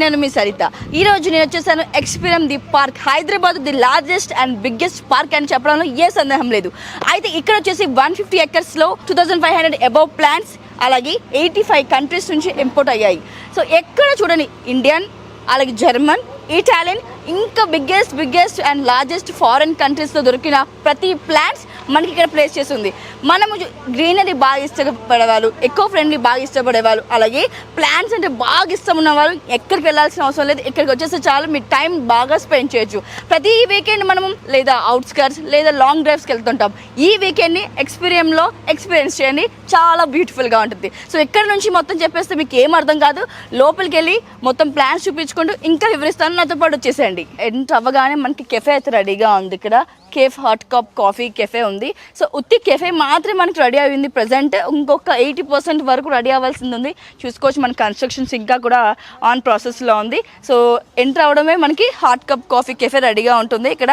నేను మీ సరిత. ఈరోజు నేను వచ్చేసాను Experium the park, Hyderabad the largest and biggest park అని చెప్పడంలో ఏ సందేహం లేదు. అయితే ఇక్కడ వచ్చేసి 150 acres లో 2500 అబౌవ్ ప్లాంట్స్, అలాగే 85 కంట్రీస్ నుంచి ఇంపోర్ట్ అయ్యాయి. సో ఎక్కడ చూడండి ఇండియన్, అలాగే జర్మన్, ఇటాలియన్, ఇంకా బిగ్గెస్ట్ అండ్ లార్జెస్ట్ ఫారెన్ కంట్రీస్లో దొరికిన ప్రతి ప్లాంట్స్ మనకి ఇక్కడ ప్లేస్ చేస్తుంది. మనము గ్రీనరీ బాగా ఇష్టపడేవాళ్ళు, ఎకో ఫ్రెండ్లీ బాగా ఇష్టపడేవాళ్ళు, అలాగే ప్లాంట్స్ అంటే బాగా ఇష్టం ఉన్న వాళ్ళు ఎక్కడికి వెళ్ళాల్సిన అవసరం లేదు. ఇక్కడికి వచ్చేస్తే చాలు మీ టైం బాగా స్పెండ్ చేయొచ్చు. ప్రతి వీకెండ్ మనము లేదా అవుట్స్కర్ట్స్ లేదా లాంగ్ డ్రైవ్స్కి వెళ్తుంటాం. ఈ వీకెండ్ని ఎక్స్పీరియంలో ఎక్స్పీరియన్స్ చేయండి, చాలా బ్యూటిఫుల్గా ఉంటుంది. సో ఇక్కడ నుంచి మొత్తం చెప్పేస్తే మీకు ఏం అర్థం కాదు. లోపలికి వెళ్ళి మొత్తం ప్లాన్స్ చూపించుకుంటూ ఇంకా వివరిస్తాను, నాతో పాటు వచ్చేసేయండి. ఎంటర్ అవ్వగానే మనకి కెఫే అయితే రెడీగా ఉంది. ఇక్కడ cafe hot cup coffee cafe ఉంది. సో ఉత్తి కెఫే మాత్రమే మనకి రెడీ అయింది ప్రజెంట్. ఇంకొక 80% వరకు రెడీ అవ్వాల్సింది ఉంది. చూసుకోవచ్చు మన కన్స్ట్రక్షన్స్ ఇంకా కూడా ఆన్ ప్రాసెస్లో ఉంది. సో ఎంటర్ అవడమే మనకి హాట్ కప్ కాఫీ కెఫే రెడీగా ఉంటుంది ఇక్కడ.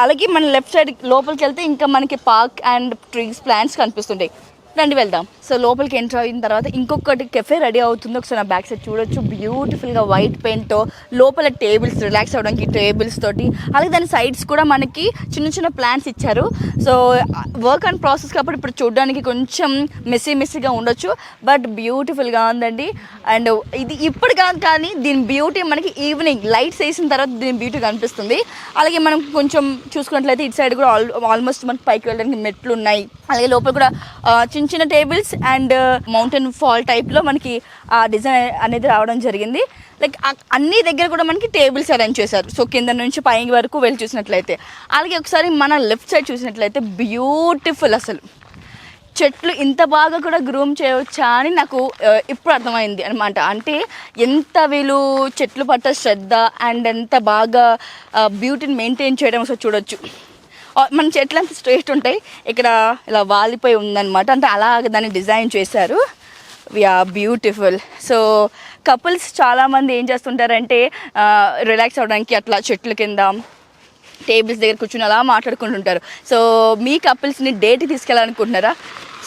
అలాగే మన లెఫ్ట్ సైడ్ లోపలికి వెళ్తే ఇంకా మనకి పార్క్ అండ్ ట్రీస్ ప్లాంట్స్ కనిపిస్తుంటాయి. రండి వెళ్దాం. సో లోపలికి ఎంటర్ అయిన తర్వాత ఇంకొకటి కెఫే రెడీ అవుతుంది. ఒకసారి నా బ్యాక్ సైడ్ చూడొచ్చు. బ్యూటిఫుల్గా వైట్ పెయింట్తో లోపల టేబుల్స్, రిలాక్స్ అవ్వడానికి టేబుల్స్ తోటి, అలాగే దాని సైడ్స్ కూడా మనకి చిన్న ప్లాంట్స్ ఇచ్చారు. సో వర్క్ అండ్ ప్రాసెస్ కాబట్టి ఇప్పుడు చూడడానికి కొంచెం మెస్సీగా ఉండొచ్చు, బట్ బ్యూటిఫుల్గా ఉందండి. అండ్ ఇది ఇప్పుడు కాదు, కానీ దీని బ్యూటీ మనకి ఈవినింగ్ లైట్స్ వేసిన తర్వాత దీని బ్యూటీ కనిపిస్తుంది. అలాగే మనం కొంచెం చూసుకున్నట్లయితే ఇటు సైడ్ కూడా ఆల్మోస్ట్ మనకి పైకి వెళ్ళడానికి మెట్లు ఉన్నాయి. అలాగే లోపల కూడా చిన్న టేబుల్స్ అండ్ మౌంటైన్ ఫాల్ టైప్లో మనకి ఆ డిజైన్ అనేది రావడం జరిగింది. లైక్ అన్ని దగ్గర కూడా మనకి టేబుల్స్ అరేంజ్ చేశారు. సో కింద నుంచి పైకి వరకు వెళ్ళి చూసినట్లయితే, అలాగే ఒకసారి మన లెఫ్ట్ సైడ్ చూసినట్లయితే బ్యూటిఫుల్, అసలు చెట్లు ఇంత బాగా కూడా గ్రూమ్ చేయవచ్చా అని నాకు ఇప్పుడు అర్థమైంది అనమాట. అంటే ఎంత వీళ్ళు చెట్లు పట్ల శ్రద్ధ అండ్ ఎంత బాగా బ్యూటీని మెయింటైన్ చేయడం ఒకసారి చూడొచ్చు. మన చెట్లు అంతా స్ట్రైట్ ఉంటాయి, ఇక్కడ ఇలా వాలిపోయి ఉందన్నమాట. అంటే అలాగ దాన్ని డిజైన్ చేశారు. బ్యూటిఫుల్. సో కపుల్స్ చాలామంది ఏం చేస్తుంటారంటే రిలాక్స్ అవ్వడానికి అట్లా చెట్ల కింద టేబుల్స్ దగ్గర కూర్చుని అలా మాట్లాడుకుంటుంటారు. సో మీ కపుల్స్ని డేట్కి తీసుకెళ్ళాలనుకుంటున్నారా?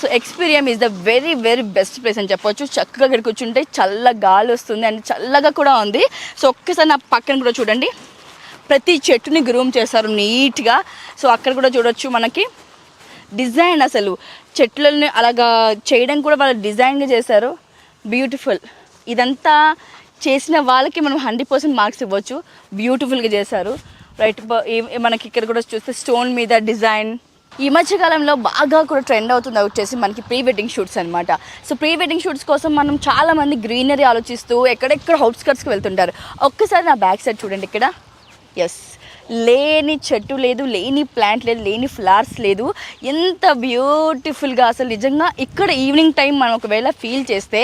So Experium is the very best place అని చెప్పొచ్చు. చక్కగా ఇక్కడ కూర్చుంటే చల్ల గాలి వస్తుంది అండ్ చల్లగా కూడా ఉంది. సో ఒక్కసారి నా పక్కన కూడా చూడండి, ప్రతి చెట్టుని గ్రూమ్ చేస్తారు నీట్గా. సో అక్కడ కూడా చూడొచ్చు మనకి డిజైన్, అసలు చెట్లని అలాగా చేయడం కూడా వాళ్ళు డిజైన్గా చేశారు. బ్యూటిఫుల్. ఇదంతా చేసిన వాళ్ళకి మనం 100% మార్క్స్ ఇవ్వచ్చు. బ్యూటిఫుల్గా చేశారు, రైట్. మనకి ఇక్కడ కూడా చూస్తే స్టోన్ మీద డిజైన్. ఈ మధ్యకాలంలో బాగా కూడా ట్రెండ్ అవుతుంది వచ్చేసి మనకి ప్రీ వెడ్డింగ్ షూట్స్ అనమాట. సో ప్రీ వెడ్డింగ్ షూట్స్ కోసం మనం చాలామంది గ్రీనరీ ఆలోచిస్తూ ఎక్కడెక్కడ అవుట్స్కర్ట్స్కి వెళ్తుంటారు. ఒక్కసారి నా బ్యాక్ సైడ్ చూడండి, ఇక్కడ ఎస్, లేని చెట్టు లేదు, లేని ప్లాంట్ లేదు, లేని ఫ్లవర్స్ లేదు. ఎంత బ్యూటిఫుల్గా అసలు నిజంగా ఇక్కడ ఈవినింగ్ టైం మనం ఒకవేళ ఫీల్ చేస్తే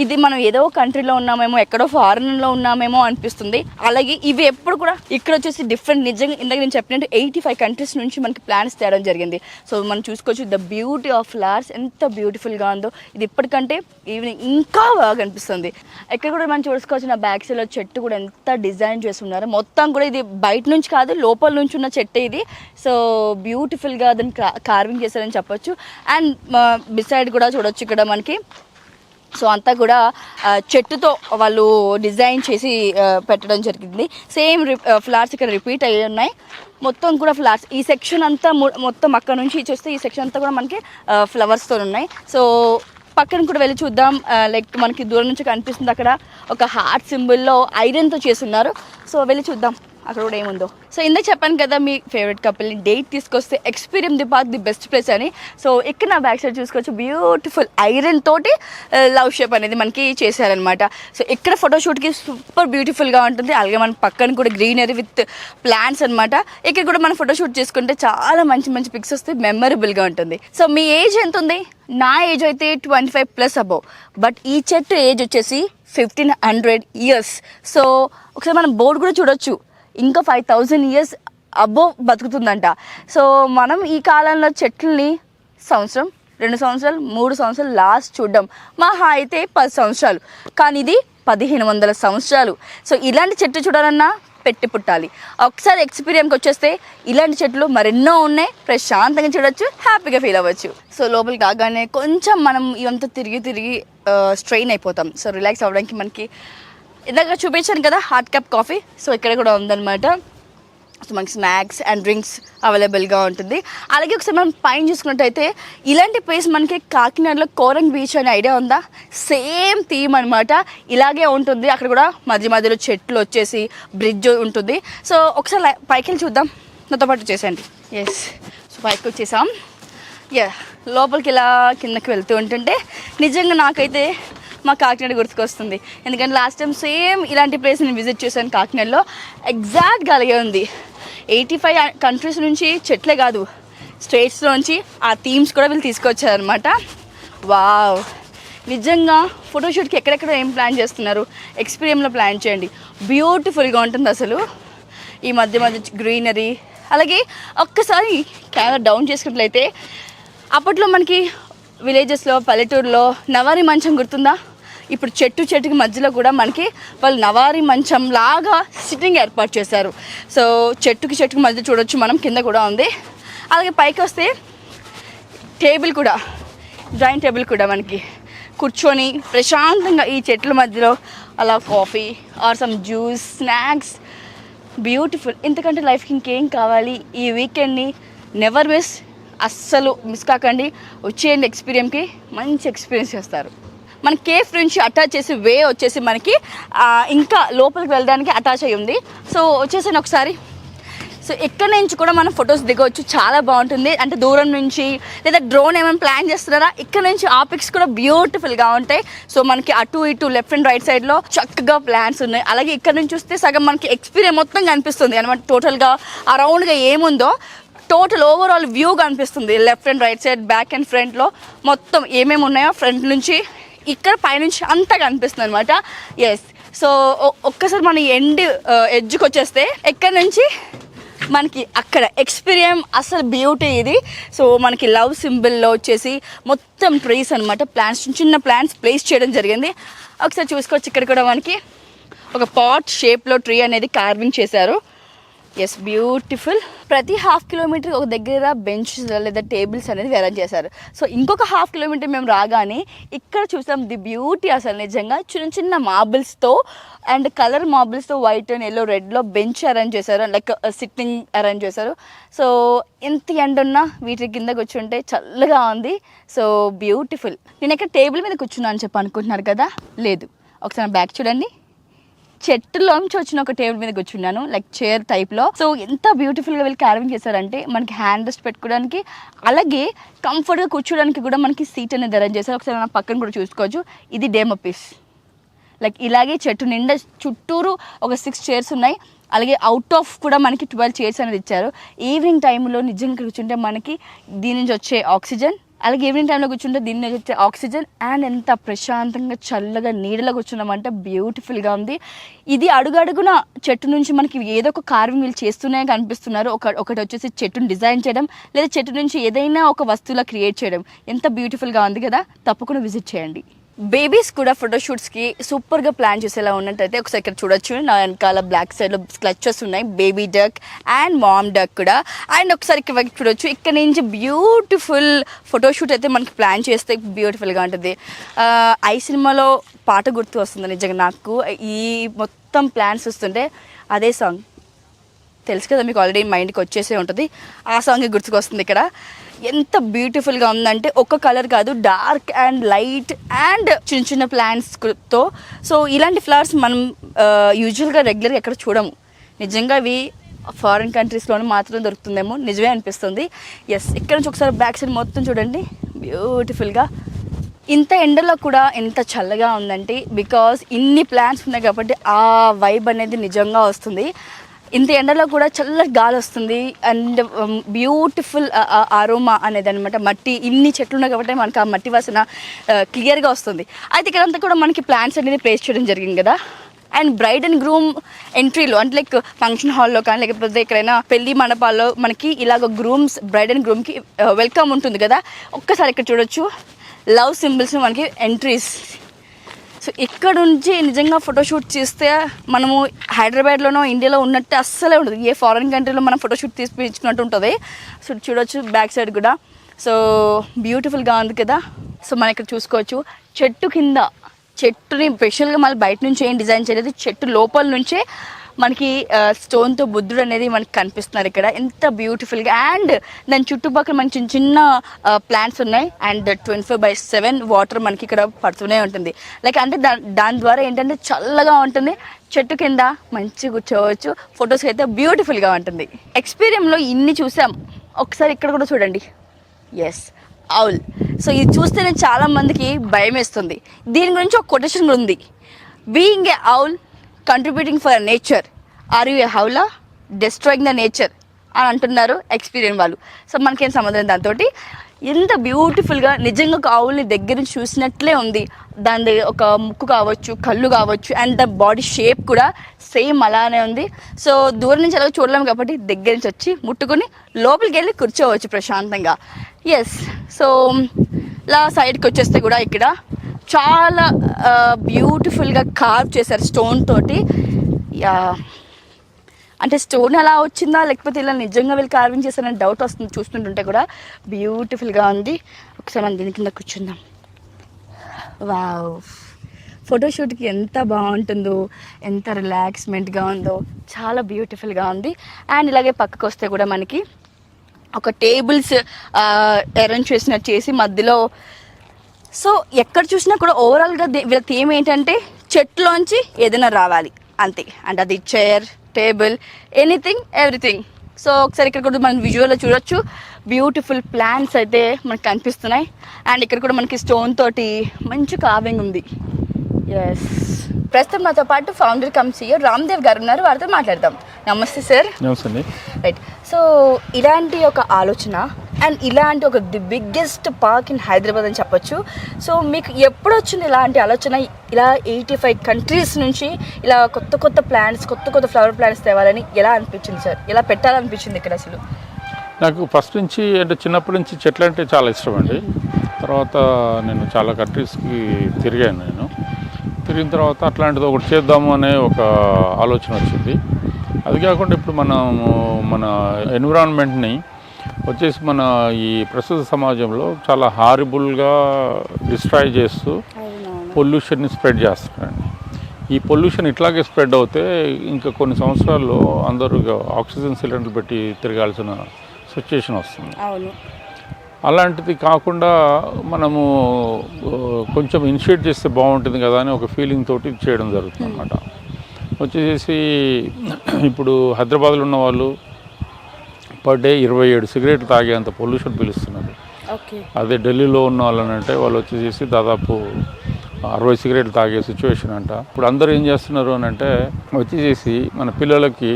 ఇది మనం ఏదో కంట్రీలో ఉన్నామేమో, ఎక్కడో ఫారెన్లో ఉన్నామేమో అనిపిస్తుంది. అలాగే ఇవి ఎప్పుడు కూడా ఇక్కడ వచ్చేసి డిఫరెంట్, నిజంగా ఇందాక నేను చెప్పినట్టు 85 కంట్రీస్ నుంచి మనకి ప్లాంట్స్ తేవడం జరిగింది. సో మనం చూసుకోవచ్చు ద బ్యూటీ ఆఫ్ ఫ్లవర్స్ ఎంత బ్యూటిఫుల్గా ఉందో. ఇది ఇప్పటికంటే ఈవినింగ్ ఇంకా బాగా అనిపిస్తుంది. ఎక్కడ కూడా మనం చూసుకోవచ్చు, నా బ్యాక్ సైడ్లో చెట్టు కూడా ఎంత డిజైన్ చేస్తున్నారు. మొత్తం కూడా ఇది బయట నుంచి కాదు, లోపల నుంచి ఉన్న చెట్టు ఇది. సో బ్యూటిఫుల్గా దాన్ని కార్వింగ్ చేశారని చెప్పొచ్చు. అండ్ బిసైడ్ కూడా చూడొచ్చు ఇక్కడ మనకి. సో అంతా కూడా చెట్టుతో వాళ్ళు డిజైన్ చేసి పెట్టడం జరిగింది. సేమ్ ఫ్లవర్స్ ఇక్కడ రిపీట్ అయ్యి ఉన్నాయి. మొత్తం కూడా ఫ్లవర్స్, ఈ సెక్షన్ అంతా మొత్తం అక్కడ నుంచి చూస్తే ఈ సెక్షన్ అంతా కూడా మనకి ఫ్లవర్స్తో ఉన్నాయి. సో పక్కన కూడా వెళ్ళి చూద్దాం. లైక్ మనకి దూరం నుంచి కనిపిస్తుంది అక్కడ ఒక హార్ట్ సింబల్లో ఐరన్తో చేస్తున్నారు. సో వెళ్ళి చూద్దాం అక్కడ కూడా ఏముందో. సో ఇందాక చెప్పాను కదా, మీ ఫేవరెట్ కపుల్ని డేట్ తీసుకొస్తే Experium the park the best place అని. సో ఇక్కడ నా బ్యాక్ సైడ్ చూసుకోవచ్చు, బ్యూటిఫుల్ ఐరన్ తోటి లవ్ షేప్ అనేది మనకి చేశారనమాట. సో ఇక్కడ ఫోటోషూట్కి సూపర్ బ్యూటిఫుల్గా ఉంటుంది. అలాగే మన పక్కన కూడా గ్రీనరీ విత్ ప్లాంట్స్ అనమాట. ఇక్కడ కూడా మనం ఫోటోషూట్ చేసుకుంటే చాలా మంచి పిక్స్ వస్తే మెమరబుల్గా ఉంటుంది. సో మీ ఏజ్ ఎంత ఉంది? నా ఏజ్ అయితే 25+ అబౌవ్. బట్ ఈ చెట్టు ఏజ్ వచ్చేసి 1500 years. సో ఒకసారి మనం బోర్డు కూడా చూడొచ్చు, ఇంకా 5000 years అబోవ్ బతుకుతుందంట. సో మనం ఈ కాలంలో చెట్లని సంవత్సరం, 2 సంవత్సరాలు, 3 సంవత్సరాలు లాస్ట్ చూడడం, మహా అయితే 10 సంవత్సరాలు, కానీ ఇది 1500 సంవత్సరాలు. సో ఇలాంటి చెట్టు చూడాలన్నా పెట్టి పుట్టాలి. ఒకసారి ఎక్స్పీరియన్స్కి వచ్చేస్తే ఇలాంటి చెట్లు మరెన్నో ఉన్నాయి, ప్రశాంతంగా చూడొచ్చు, హ్యాపీగా ఫీల్ అవ్వచ్చు. సో లోపలికి కాగానే కొంచెం మనం ఇవంతా తిరిగి స్ట్రెయిన్ అయిపోతాం. సో రిలాక్స్ అవ్వడానికి మనకి ఇందాక చూపించాను కదా హాట్ కప్ కాఫీ, సో ఇక్కడ కూడా ఉందన్నమాట. సో మనకి స్నాక్స్ అండ్ డ్రింక్స్ అవైలబుల్గా ఉంటుంది. అలాగే ఒకసారి మనం పైన చూసుకున్నట్టయితే ఇలాంటి ప్లేస్ మనకి కాకినాడలో కోరంగ్ బీచ్ అనే ఐడియా ఉందా? సేమ్ థీమ్ అనమాట, ఇలాగే ఉంటుంది. అక్కడ కూడా మధ్య మధ్యలో చెట్లు వచ్చేసి బ్రిడ్జ్ ఉంటుంది. సో ఒకసారి పైకి వెళ్ళి చూద్దాం, నాతో పాటు చేసేయండి. ఎస్, సో పైకి వచ్చేసాం. లోపలికి ఇలా కిందకి వెళ్తూ ఉంటుంటే నిజంగా నాకైతే మా కాకినాడ గుర్తుకొస్తుంది. ఎందుకంటే లాస్ట్ టైం సేమ్ ఇలాంటి ప్లేస్ నేను విజిట్ చేశాను కాకినాడలో, ఎగ్జాక్ట్గా అలాగే ఉంది. 85 కంట్రీస్ నుంచి చెట్లే కాదు, స్టేట్స్లోంచి ఆ థీమ్స్ కూడా వీళ్ళు తీసుకొచ్చారనమాట. వావ్, నిజంగా ఫోటోషూట్కి ఎక్కడెక్కడ ఏం ప్లాన్ చేస్తున్నారు, ఎక్స్పీరియన్స్లో ప్లాన్ చేయండి, బ్యూటిఫుల్గా ఉంటుంది అసలు. ఈ మధ్య మధ్య గ్రీనరీ, అలాగే ఒక్కసారి కెమెరా డౌన్ చేసుకున్నట్లయితే అప్పట్లో మనకి విలేజెస్లో పల్లెటూరులో నవారీ మంచం గుర్తుందా? ఇప్పుడు చెట్టుకి మధ్యలో కూడా మనకి వాళ్ళు నవారీ మంచం లాగా సిట్టింగ్ ఏర్పాటు చేశారు. సో చెట్టుకి మధ్య చూడొచ్చు మనం, కింద కూడా ఉంది. అలాగే పైకి వస్తే టేబుల్ కూడా, డ్రాయింగ్ టేబుల్ కూడా మనకి కూర్చొని ప్రశాంతంగా ఈ చెట్ల మధ్యలో అలా coffee or some juice, snacks, beautiful. ఇంతకంటే లైఫ్కి ఇంకేం కావాలి? ఈ వీకెండ్ని నెవర్ అస్సలు మిస్ కాకండి, వచ్చేయండి. ఎక్స్పీరియన్స్కి మంచి ఎక్స్పీరియన్స్ చేస్తారు. మన కేఫ్ నుంచి అటాచ్ చేసి వే వచ్చేసి మనకి ఇంకా లోపలికి వెళ్ళడానికి అటాచ్ అయ్యి ఉంది. సో వచ్చేసాను ఒకసారి. సో ఎక్కడి నుంచి కూడా మనం ఫొటోస్ దిగవచ్చు, చాలా బాగుంటుంది. అంటే దూరం నుంచి, లేదా డ్రోన్ ఏమైనా ప్లాన్ చేస్తున్నారా, ఇక్కడ నుంచి ఆ పిక్స్ కూడా బ్యూటిఫుల్గా ఉంటాయి. సో మనకి అటు ఇటు లెఫ్ట్ అండ్ రైట్ సైడ్లో చక్కగా ప్లాన్స్ ఉన్నాయి. అలాగే ఇక్కడ నుంచి చూస్తే సగం మనకి ఎక్స్పీరియన్స్ మొత్తం కనిపిస్తుంది అనమాట. టోటల్గా అరౌండ్గా ఏముందో టోటల్ ఓవరాల్ వ్యూ కనిపిస్తుంది. Left and right side, back and ఫ్రంట్లో మొత్తం ఏమేమి ఉన్నాయో ఫ్రంట్ నుంచి ఇక్కడ పైనుంచి అంతా కనిపిస్తుంది అనమాట. ఎస్, సో ఒక్కసారి మన ఎడ్జ్కి వచ్చేస్తే ఎక్కడి నుంచి మనకి అక్కడ ఎక్స్పీరియన్స్ అసలు బ్యూటీ ఇది. సో మనకి లవ్ సింబల్లో వచ్చేసి మొత్తం ట్రీస్ అనమాట, ప్లాంట్స్, చిన్న ప్లాంట్స్ ప్లేస్ చేయడం జరిగింది. ఒకసారి చూసుకోవచ్చు, ఇక్కడ కూడా మనకి ఒక పాట్ షేప్లో ట్రీ అనేది కార్వింగ్ చేశారు. Yes, beautiful. ప్రతి హాఫ్ కిలోమీటర్ ఒక దగ్గర బెంచెస్ లేదా టేబుల్స్ అనేది అరేంజ్ చేశారు. సో ఇంకొక హాఫ్ కిలోమీటర్ మేము రాగానే ఇక్కడ చూసాం ది బ్యూటీ. అసలు నిజంగా చిన్న చిన్న మార్బుల్స్తో అండ్ కలర్ మార్బుల్స్తో వైట్ అండ్ ఎల్లో రెడ్లో బెంచ్ అరేంజ్ చేశారు, లైక్ సిట్టింగ్ అరేంజ్ చేశారు. సో ఎంత ఎండ ఉన్నా వీటి కింద కూర్చుంటే చల్లగా ఉంది. So beautiful. నేను ఇక్కడ టేబుల్ మీద కూర్చున్నాను అని చెప్పి అనుకుంటున్నారు కదా, లేదు. ఒకసారి బ్యాక్ చూడండి, చెట్టులోంచి వచ్చిన ఒక టేబుల్ మీద కూర్చున్నాను, లైక్ చైర్ టైప్లో. సో ఎంత బ్యూటిఫుల్గా వీళ్ళు క్యారవింగ్ చేశారంటే మనకి హ్యాండ్ రెస్ట్ పెట్టుకోవడానికి, అలాగే కంఫర్ట్గా కూర్చోడానికి కూడా మనకి సీట్ అనేది అరేంజ్ చేశారు. ఒకసారి మనం పక్కన కూడా చూసుకోవచ్చు. ఇది డెమో పీస్. లైక్ ఇలాగే చెట్టు నిండా చుట్టూరు ఒక 6 చైర్స్ ఉన్నాయి. అలాగే అవుట్ ఆఫ్ కూడా మనకి 12 చైర్స్ అనేది ఇచ్చారు. ఈవినింగ్ టైంలో నిజంగా కూర్చుంటే మనకి దీని నుంచి వచ్చే ఆక్సిజన్, అలాగే ఈవినింగ్ టైంలో కూర్చుంటే దీన్ని వచ్చే ఆక్సిజన్ అండ్ ఎంత ప్రశాంతంగా చల్లగా నీడలో కూర్చున్నామంటే బ్యూటిఫుల్గా ఉంది. ఇది అడుగడుగున చెట్టు నుంచి మనకి ఏదో ఒక కార్వింగ్ వీళ్ళు చేస్తూనే కనిపిస్తున్నారు. ఒకటి వచ్చేసి చెట్టును డిజైన్ చేయడం, లేదా చెట్టు నుంచి ఏదైనా ఒక వస్తువులా క్రియేట్ చేయడం. ఎంత బ్యూటిఫుల్గా ఉంది కదా, తప్పకుండా విజిట్ చేయండి. బేబీస్ కూడా ఫోటోషూట్స్కి సూపర్గా ప్లాన్ చేసేలా ఉన్నట్టయితే ఒకసారి ఇక్కడ చూడొచ్చు. నా వెనకాల బ్లాక్ సైడ్లో క్లచెస్ ఉన్నాయి, baby duck and mom duck కూడా. అండ్ ఒకసారి ఇక్కడ చూడొచ్చు, ఇక్కడ నుంచి బ్యూటిఫుల్ ఫోటోషూట్ అయితే మనకి ప్లాన్ చేస్తే బ్యూటిఫుల్గా ఉంటుంది. ఐ సినిమాలో పాట గుర్తు వస్తుంది నిజంగా నాకు. ఈ మొత్తం ప్లాన్స్ వస్తుంటే అదే సాంగ్ తెలుసు కదా మీకు, ఆల్రెడీ మైండ్కి వచ్చేసే ఉంటుంది. ఆ సాంగ్ గుర్తుకొస్తుంది ఇక్కడ. ఎంత బ్యూటిఫుల్గా ఉందంటే ఒక్క కలర్ కాదు, డార్క్ అండ్ లైట్ అండ్ చిన్న చిన్న ప్లాంట్స్తో. సో ఇలాంటి ఫ్లవర్స్ మనం యూజువల్గా రెగ్యులర్గా ఎక్కడ చూడము. నిజంగా ఇవి ఫారిన్ కంట్రీస్లోనే మాత్రం దొరుకుతుందేమో, నిజమే అనిపిస్తుంది. ఎస్, ఇక్కడ నుంచి ఒకసారి బ్యాక్ సైడ్ మొత్తం చూడండి, బ్యూటిఫుల్గా. ఇంత ఎండలో కూడా ఎంత చల్లగా ఉందంటే బికాజ్ ఇన్ని ప్లాంట్స్ ఉన్నాయి కాబట్టి ఆ వైబ్ అనేది నిజంగా వస్తుంది. ఇంత ఎండలో కూడా చల్లటి గాలి వస్తుంది అండ్ బ్యూటిఫుల్ అరోమా అనేది అనమాట. మట్టి, ఇన్ని చెట్లు ఉన్నాయి కాబట్టి మనకి ఆ మట్టి వాసన క్లియర్గా వస్తుంది. అయితే ఇక్కడంతా కూడా మనకి ప్లాంట్స్ అనేది ప్లేస్ చేయడం జరిగింది కదా. అండ్ బ్రైడ్ అండ్ గ్రూమ్ ఎంట్రీలో, అంటే లైక్ ఫంక్షన్ హాల్లో కానీ లేకపోతే ఎక్కడైనా పెళ్లి మండపాల్లో మనకి ఇలాగ గ్రూమ్స్, బ్రైడ్ అండ్ గ్రూమ్కి వెల్కమ్ ఉంటుంది కదా. ఒక్కసారి ఇక్కడ చూడొచ్చు, లవ్ సింబల్స్ మనకి ఎంట్రీస్. సో ఇక్కడ నుంచి నిజంగా ఫోటోషూట్ చేస్తే మనము హైదరాబాద్లోనో ఇండియాలో ఉన్నట్టు అస్సలే ఉండదు. ఏ ఫారిన్ కంట్రీలో మనం ఫోటోషూట్ తీసుకున్నట్టు ఉంటుంది. సో చూడొచ్చు బ్యాక్ సైడ్ కూడా. సో బ్యూటిఫుల్గా ఉంది కదా. సో మనం ఇక్కడ చూసుకోవచ్చు, చెట్టు కింద చెట్టుని స్పెషల్గా మళ్ళీ బయట నుంచి ఏం డిజైన్ చేయలేదు, చెట్టు లోపల నుంచే మనకి స్టోన్తో బుద్ధుడు అనేది మనకి కనిపిస్తున్నారు ఇక్కడ, ఎంత బ్యూటిఫుల్గా. అండ్ దాని చుట్టుపక్కల మనకి చిన్న చిన్న ప్లాంట్స్ ఉన్నాయి. అండ్ 24/7 వాటర్ మనకి ఇక్కడ పడుతూనే ఉంటుంది. లైక్ అంటే దాని ద్వారా ఏంటంటే చల్లగా ఉంటుంది, చెట్టు కింద మంచిగా కూర్చోవచ్చు, ఫొటోస్కి అయితే బ్యూటిఫుల్గా ఉంటుంది. ఎక్స్పీరియంలో ఇన్ని చూసాం, ఒకసారి ఇక్కడ కూడా చూడండి. Yes, owl. సో ఇది చూస్తేనే చాలా మందికి భయం వేస్తుంది. దీని గురించి ఒక కొటేషన్ కూడా ఉంది, being a owl contributing for nature, are you a howler destroying the nature అని అంటున్నారు ఎక్స్పీరియన్స్ వాళ్ళు. సో మనకేం సంబంధం దాంతో. ఎంత బ్యూటిఫుల్గా నిజంగా ఒక ఆవుల్ని దగ్గర నుంచి చూసినట్లే ఉంది. దాని ఒక ముక్కు కావచ్చు, కళ్ళు కావచ్చు, అండ్ ద బాడీ షేప్ కూడా సేమ్ అలానే ఉంది. సో దూరం నుంచి ఎలా చూడలేము కాబట్టి దగ్గర నుంచి వచ్చి ముట్టుకొని లోపలికి వెళ్ళి కూర్చోవచ్చు ప్రశాంతంగా. ఎస్, సో ఇలా సైడ్కి వచ్చేస్తే కూడా ఇక్కడ చాలా బ్యూటిఫుల్గా కార్వ్ చేశారు స్టోన్ తోటి. అంటే స్టోన్ అలా వచ్చిందా లేకపోతే ఇలా నిజంగా వీళ్ళు కార్వింగ్ చేశారని డౌట్ వస్తుంది చూస్తుంటుంటే కూడా. బ్యూటిఫుల్గా ఉంది. ఒకసారి మనం దీని కింద కూర్చుందాం. వావ్, ఫోటోషూట్కి ఎంత బాగుంటుందో, ఎంత రిలాక్స్మెంట్గా ఉందో, చాలా బ్యూటిఫుల్గా ఉంది. అండ్ ఇలాగే పక్కకు వస్తే కూడా మనకి ఒక టేబుల్స్ అరేంజ్ చేసినట్టు చేసి మధ్యలో. సో ఎక్కడ చూసినా కూడా ఓవరాల్గా వీళ్ళ థీమ్ ఏంటంటే చెట్లోంచి ఏదైనా రావాలి అంతే. అండ్ అది chair, table, anything, everything. So ఒకసారి ఇక్కడ కూడా మనం విజువల్లో చూడొచ్చు, బ్యూటిఫుల్ ప్లాంట్స్ అయితే మనకు కనిపిస్తున్నాయి. అండ్ ఇక్కడ కూడా మనకి స్టోన్ తోటి మంచి కార్వింగ్ ఉంది. ఎస్, ప్రస్తుతం నాతో పాటు ఫౌండర్ కమ్ CEO రామ్దేవ్ గారు ఉన్నారు, వారితో మాట్లాడదాం. నమస్తే సార్. నమస్తే. రైట్, సో ఇలాంటి ఒక ఆలోచన అండ్ ఇలాంటి ఒక the biggest park in Hyderabad అని చెప్పొచ్చు. సో మీకు ఎప్పుడు వచ్చింది ఇలాంటి ఆలోచన, ఇలా 85 కంట్రీస్ నుంచి ఇలా కొత్త కొత్త ప్లాంట్స్, కొత్త కొత్త ఫ్లవర్ ప్లాంట్స్ తేవాలని ఎలా అనిపించింది సార్? ఎలా పెట్టాలనిపించింది ఇక్కడ అసలు? నాకు ఫస్ట్ నుంచి అంటే చిన్నప్పటి నుంచి చెట్లు అంటే చాలా ఇష్టం అండి. తర్వాత నేను చాలా కంట్రీస్కి తిరిగాను. తిరిగిన తర్వాత అట్లాంటిది ఒకటి చేద్దాము అనే ఒక ఆలోచన వచ్చింది. అది కాకుండా ఇప్పుడు మన ఎన్విరాన్మెంట్ని వచ్చేసి మన ఈ ప్రస్తుత సమాజంలో చాలా హారిబుల్గా డిస్ట్రాయ్ చేస్తూ పొల్యూషన్ని స్ప్రెడ్ చేస్తున్నారండి. ఈ పొల్యూషన్ ఇట్లాగే స్ప్రెడ్ అవుతే ఇంకా కొన్ని సంవత్సరాల్లో అందరూ ఆక్సిజన్ సిలిండర్లు పెట్టి తిరగాల్సిన సిచ్యుయేషన్ వస్తుంది. అలాంటిది కాకుండా మనము కొంచెం ఇనిషియేట్ చేస్తే బాగుంటుంది కదా అని ఒక ఫీలింగ్ తోటి చేయడం జరుగుతుంది అన్నమాట. వచ్చేసి ఇప్పుడు హైదరాబాద్లో ఉన్న వాళ్ళు పర్ డే 27 సిగరెట్లు తాగేంత పొల్యూషన్ పీలుస్తున్నారు. అదే ఢిల్లీలో ఉన్న వాళ్ళనంటే వాళ్ళు వచ్చేసి దాదాపు 60 సిగరెట్లు తాగే సిచ్యువేషన్ అంట. ఇప్పుడు అందరూ ఏం చేస్తున్నారు అని అంటే వచ్చేసి మన పిల్లలకి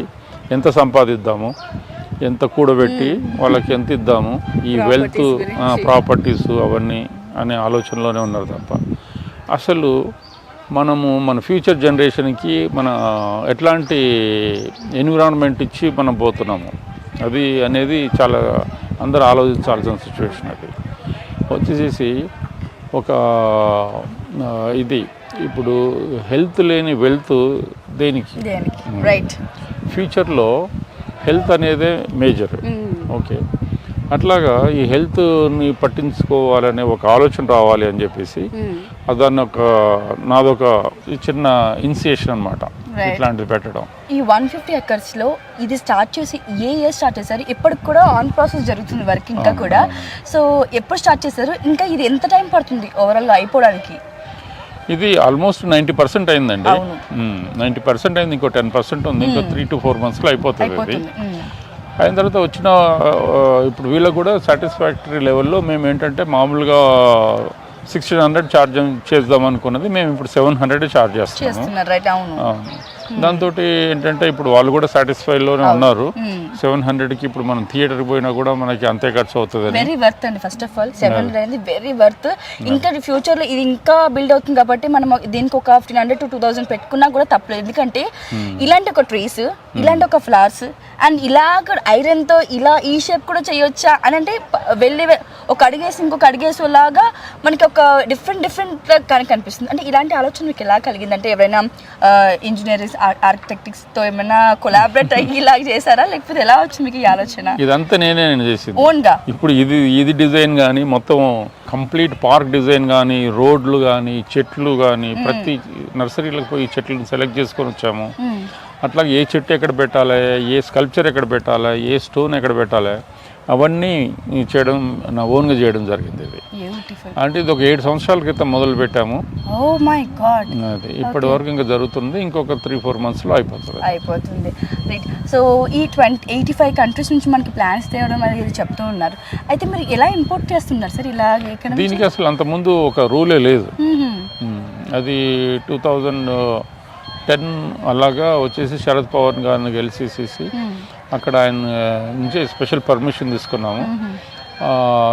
ఎంత సంపాదిద్దాము, ఎంత కూడబెట్టి వాళ్ళకి ఎంత ఇద్దాము, ఈ వెల్త్ ప్రాపర్టీస్ అవన్నీ అనే ఆలోచనలోనే ఉన్నారు తప్ప అసలు మనము మన ఫ్యూచర్ జనరేషన్కి మన ఎట్లాంటి ఎన్విరాన్మెంట్ ఇచ్చి మనం పోతున్నాము అది అనేది చాలా అందరూ ఆలోచించాల్సిన సిచ్యువేషన్. అది వచ్చేసి ఒక ఇది ఇప్పుడు హెల్త్ లేని వెల్త్ దేనికి? రైట్, ఫ్యూచర్లో హెల్త్ అనేదే మేజర్. ఓకే, అట్లాగా ఈ హెల్త్ని పట్టించుకోవాలనే ఒక ఆలోచన రావాలి అని చెప్పేసి దాన్ని నాదొక చిన్న ఇనిషియేషన్ అనమాట ఇట్లాంటిది పెట్టడం. ఈ 150 ఎకర్స్లో ఇది స్టార్ట్ చేసి ఏ ఇయర్ స్టార్ట్ చేశారు? ఇప్పటికి కూడా ఆన్ ప్రాసెస్ జరుగుతుంది వర్క్ ఇంకా కూడా. సో ఎప్పుడు స్టార్ట్ చేశారు? ఇంకా ఇది ఎంత టైం పడుతుంది ఓవరాల్గా అయిపోవడానికి? ఇది ఆల్మోస్ట్ 90% అయిందండి. 90% అయింది, ఇంకో 10% ఉంది. ఇంకా 3 to 4 monthsలో అయిపోతుంది. ఇది అయిన తర్వాత వచ్చిన ఇప్పుడు వీళ్ళకి కూడా సాటిస్ఫాక్టరీ లెవెల్లో మేము ఏంటంటే మామూలుగా 1600 ఛార్జ్ చేద్దాం అనుకున్నది మేము ఇప్పుడు 700 ఛార్జ్ చేస్తున్నాము. దాంతో ఏంటంటే ఇప్పుడు వాళ్ళు కూడా సాటిస్ఫైలోనే ఉన్నారు. 700కి ఇప్పుడు మనం థియేటర్కి పోయినా కూడా మనకి అంతే ఖర్చు అవుతుంది. వెరీ వర్త్ అండి. ఫస్ట్ ఆఫ్ ఆల్ 700 అనేది వెరీ వర్త్. ఇంకా ఫ్యూచర్లో ఇది ఇంకా బిల్డ్ అవుతుంది కాబట్టి మనం దీనికి ఒక 1500 to 2000 పెట్టుకున్నా కూడా తప్పలేదు. ఎందుకంటే ఇలాంటి ఒక ట్రీస్, ఇలాంటి ఒక ఫ్లవర్స్ అండ్ ఇలా ఐరన్తో ఇలా ఈ షేప్ కూడా చేయొచ్చా అని అంటే వెళ్ళి ఒక అడిగేసి ఇంకొక అడిగేసేలాగా మనకి ఒక డిఫరెంట్ కానీ కనిపిస్తుంది. అంటే ఇలాంటి ఆలోచన మీకు ఎలా కలిగింది? అంటే ఎవరైనా ఇంజనీరింగ్ ఆర్కిటెక్ట్స్తో ఏమైనా కొలాబరేట్ అయ్యి ఇలా చేశారా, లేకపోతే ఎలా వచ్చింది మీకు ఈ ఆలోచన? ఇదంతా నేను చేసింది ఓన్గా. ఇప్పుడు ఇది డిజైన్ కానీ మొత్తం కంప్లీట్ పార్క్ డిజైన్ కానీ, రోడ్లు కానీ, చెట్లు కానీ, ప్రతి నర్సరీలకు పోయి చెట్లను సెలెక్ట్ చేసుకొని వచ్చాము. అట్లా ఏ చెట్టు ఎక్కడ పెట్టాలి, ఏ స్కల్ప్చర్ ఎక్కడ పెట్టాలి, ఏ స్టోన్ ఎక్కడ పెట్టాలి, అవన్నీ చేయడం నా ఓన్గా చేయడం జరిగింది. ఇది అంటే ఇది ఒక 7 సంవత్సరాల క్రితం మొదలు పెట్టాము. అది ఇప్పటి వరకు ఇంకా జరుగుతుంది. ఇంకొక 3-4 మంత్స్లో అయిపోతుంది. రైట్. సో ఈ 85 కంట్రీస్ నుంచి మనకి ప్లాన్స్ తేవడం అనేది చెప్తూ ఉన్నారు. అయితే మీరు ఎలా ఇంపోర్ట్ చేస్తున్నారు సార్ ఇలా? దీనికి అసలు అంతకుముందు ఒక రూలే లేదు. అది 2010 అలాగా వచ్చేసి శరద్ పవార్ గారిని గెలిచేసేసి అక్కడ ఆయన నుంచి స్పెషల్ పర్మిషన్ తీసుకున్నాము.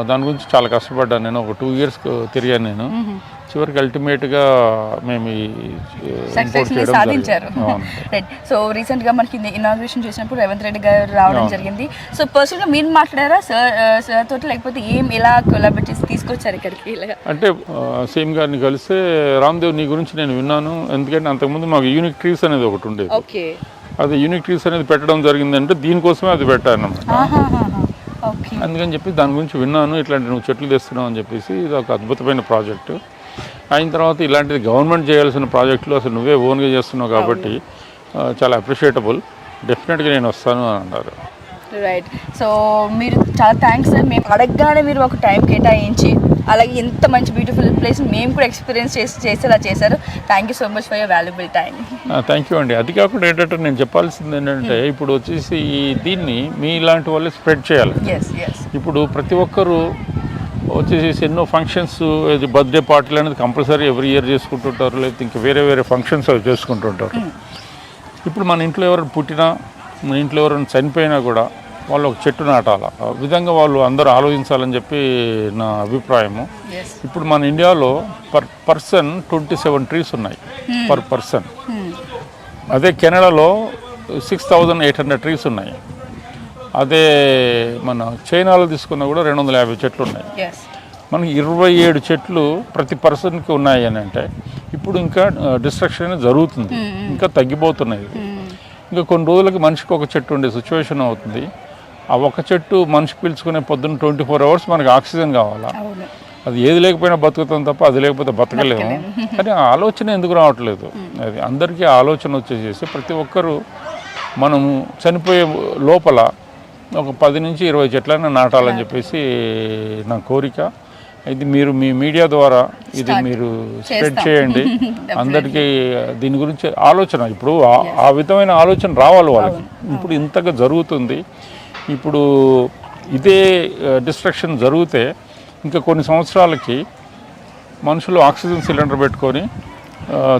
దాని గురించి చాలా కష్టపడ్డాను. నేను ఒక 2 years తిరిగాను నేను. చివరికి అల్టిమేట్గా మేము సాధించారు. సో రీసెంట్గా మనకి ఇనాగ్రేషన్ చేసినప్పుడు రేవంత్ రెడ్డి గారు రావడం జరిగింది. సో పర్సనల్గా మీరు మాట్లాడారా సార్ తోటి, లేకపోతే ఎలా కొలాబరేట్ చేసి తీసుకొచ్చారు ఇక్కడికి? అంటే సీఎం గారిని కలిస్తే రామ్దేవ్ నీ గురించి నేను విన్నాను, ఎందుకంటే అంతకుముందు మాకు యూనిక్ ట్రీస్ అనేది ఒకటి ఉండేది. అది యూనిక్ ట్రీస్ అనేది పెట్టడం జరిగిందంటే దీనికోసమే అది పెట్టాను అన్నమాట. అందుకని చెప్పి దాని గురించి విన్నాను, ఇట్లాంటి నువ్వు చెట్లు తెస్తున్నావు అని చెప్పేసి. ఇది ఒక అద్భుతమైన ప్రాజెక్టు. అయిన తర్వాత ఇలాంటిది గవర్నమెంట్ చేయాల్సిన ప్రాజెక్టులు అసలు నువ్వే ఓన్గా చేస్తున్నావు కాబట్టి చాలా అప్రిషియేటబుల్, డెఫినెట్గా నేను వస్తాను అని అన్నారు. రైట్. సో మీరు చాలా థ్యాంక్స్ సార్. మేము అడగగానే మీరు ఒక టైం కేటాయించి అలాగే ఎంత మంచి బ్యూటిఫుల్ ప్లేస్ మేము కూడా ఎక్స్పీరియన్స్ చేసేలా చేశారు. Thank you so much for your valuable time. Thank you అండి. అది కాకుండా ఏంటంటే నేను చెప్పాల్సింది ఏంటంటే ఇప్పుడు వచ్చేసి దీన్ని మీ ఇలాంటి వాళ్ళే స్ప్రెడ్ చేయాలి. ఇప్పుడు ప్రతి ఒక్కరూ వచ్చేసి ఎన్నో ఫంక్షన్స్, బర్త్డే పార్టీలు అనేది కంపల్సరీ ఎవ్రీ ఇయర్ చేసుకుంటుంటారు, లేకపోతే ఇంకా వేరే ఫంక్షన్స్ అవి చేసుకుంటుంటారు. ఇప్పుడు మన ఇంట్లో ఎవరైనా పుట్టినా, మన ఇంట్లో ఎవరైనా చనిపోయినా కూడా వాళ్ళు ఒక చెట్టు నాటాలి. ఆ విధంగా వాళ్ళు అందరూ ఆలోచించాలని చెప్పి నా అభిప్రాయము. ఇప్పుడు మన ఇండియాలో పర్ పర్సన్ 27 ట్రీస్ ఉన్నాయి పర్ పర్సన్. అదే కెనడాలో 6800 ట్రీస్ ఉన్నాయి. అదే మన చైనాలో తీసుకున్నా కూడా 250 చెట్లు ఉన్నాయి. మనకి 27 చెట్లు ప్రతి పర్సన్కి ఉన్నాయి అని అంటే ఇప్పుడు ఇంకా డిస్ట్రక్షన్ అనేది జరుగుతుంది, ఇంకా తగ్గిపోతున్నాయి. ఇంకా కొన్ని రోజులకి మనిషికి ఒక చెట్టు ఉండే సిచ్యువేషన్ అవుతుంది. ఆ ఒక చెట్టు మనిషి పీల్చుకునే పొద్దున్న 24 hours మనకి ఆక్సిజన్ కావాలా. అది ఏది లేకపోయినా బతుకుతాం తప్ప అది లేకపోతే బతకలేము. కానీ ఆ ఆలోచన ఎందుకు రావట్లేదు? అది అందరికీ ఆలోచన వచ్చేసేసి ప్రతి ఒక్కరూ మనము చనిపోయే లోపల ఒక 10 నుంచి 20 చెట్లైనా నాటాలని చెప్పేసి నా కోరిక. ఇది మీరు మీ మీడియా ద్వారా ఇది మీరు స్ప్రెడ్ చేయండి. అందరికీ దీని గురించి ఆలోచన, ఇప్పుడు ఆ విధమైన ఆలోచన రావాలి వాళ్ళకి. ఇప్పుడు ఇంతగా జరుగుతుంది. ఇప్పుడు ఇదే డిస్ట్రక్షన్ జరిగితే ఇంకా కొన్ని సంవత్సరాలకి మనుషులు ఆక్సిజన్ సిలిండర్ పెట్టుకొని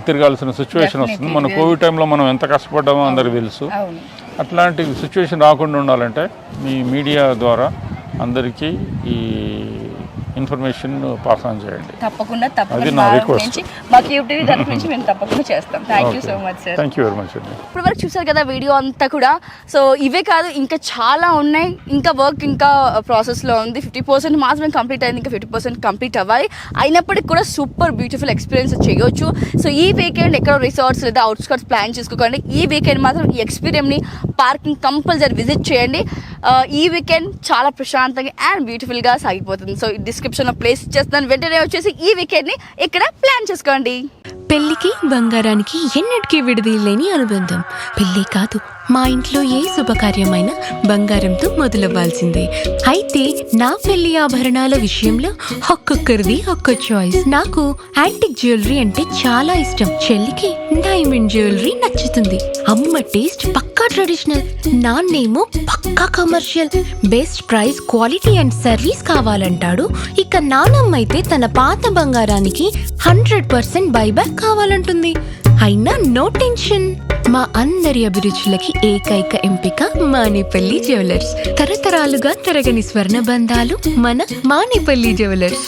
తిరగాల్సిన సిచ్యువేషన్ వస్తుంది. మన కోవిడ్ టైంలో మనం ఎంత కష్టపడ్డామో అందరికీ తెలుసు. అట్లాంటి సిచ్యువేషన్ రాకుండా ఉండాలంటే మీ మీడియా ద్వారా అందరికీ ఈ ఇన్ఫర్మేషన్ పాస్ ఆన్ చేయండి. తప్పకుండా అది నా రిక్వెస్ట్. మాకు యూట్యూబ్ తరఫు నుంచి మేము తప్పకుండా చేస్తాం. Thank you so much sir. Thank you very much అండి. ఇప్పుడు వరకు చూసారు కదా వీడియో అంతా కూడా. సో ఇవే కాదు ఇంకా చాలా ఉన్నాయి, ఇంకా వర్క్ ఇంకా ప్రాసెస్లో ఉంది. 50% మాత్రమే కంప్లీట్ అయింది, ఇంకా 50% కంప్లీట్ అవ్వాలి. అయినప్పటికీ కూడా సూపర్ బ్యూటిఫుల్ ఎక్స్పీరియన్స్ చేయొచ్చు. సో ఈ వీకెండ్ ఎక్కడో రిసార్ట్స్ లేదా అవుట్స్కర్ట్స్ ప్లాన్ చేసుకోకండి. ఈ వీకెండ్ మాత్రం ఈ ఎక్స్పీరియన్స్ని పార్కింగ్ కంపల్సరీ విజిట్ చేయండి. ఈ వీకెండ్ చాలా ప్రశాంతంగా అండ్ బ్యూటిఫుల్గా సాగిపోతుంది. సో డిస్క్రిప్షన్లో ప్లేస్ ఇచ్చేస్తున్నాను, వెంటనే వచ్చేసి ఈ వీకెండ్ని ఇక్కడ ప్లాన్ చేసుకోండి. పెళ్లికి బంగారానికి ఎన్నటికీ విడదీయలేని అనుబంధం. పెళ్ళి కాదు, మా ఇంట్లో ఏ శుభకార్యమైనా బంగారంతో మొదలవ్వాల్సిందే. అయితే నా పెళ్లి ఆభరణాల విషయంలో ఒక్కొక్కరిది ఒక్క చాయిస్. నాకు యాంటిక్ జ్యువెలరీ అంటే చాలా ఇష్టం. చెల్లికి డైమండ్ జ్యువెలరీ నచ్చుతుంది. అమ్మ టేస్ట్ పక్కా ట్రెడిషనల్, నాన్నేమో పక్కా commercial. Best price, quality and service కావాలంటాడు. ఇక నానమ్మ అయితే తన పాత బంగారానికి 100% బైబ్యాక్ కావాలంటుంది. అయినా నో టెన్షన్. మా అందరి అభిరుచులకి ఏకైక ఎంపిక మానేపల్లి జ్యువెలర్స్. తరతరాలుగా తరగని స్వర్ణ బంధాలు మన మానేపల్లి జ్యువెలర్స్.